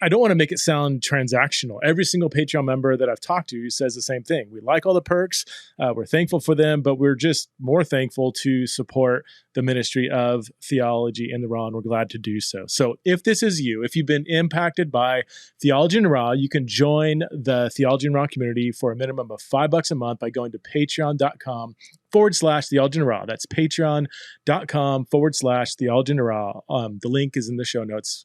I don't want to make it sound transactional. Every single Patreon member that I've talked to says the same thing. We like all the perks. We're thankful for them, but we're just more thankful to support the ministry of Theology in the Raw, and we're glad to do so. So if this is you, if you've been impacted by Theology in the Raw, you can join the Theology in the Raw community for a minimum of $5 a month by going to patreon.com/Theology in the Raw. That's patreon.com/Theology in the Raw. The link is in the show notes.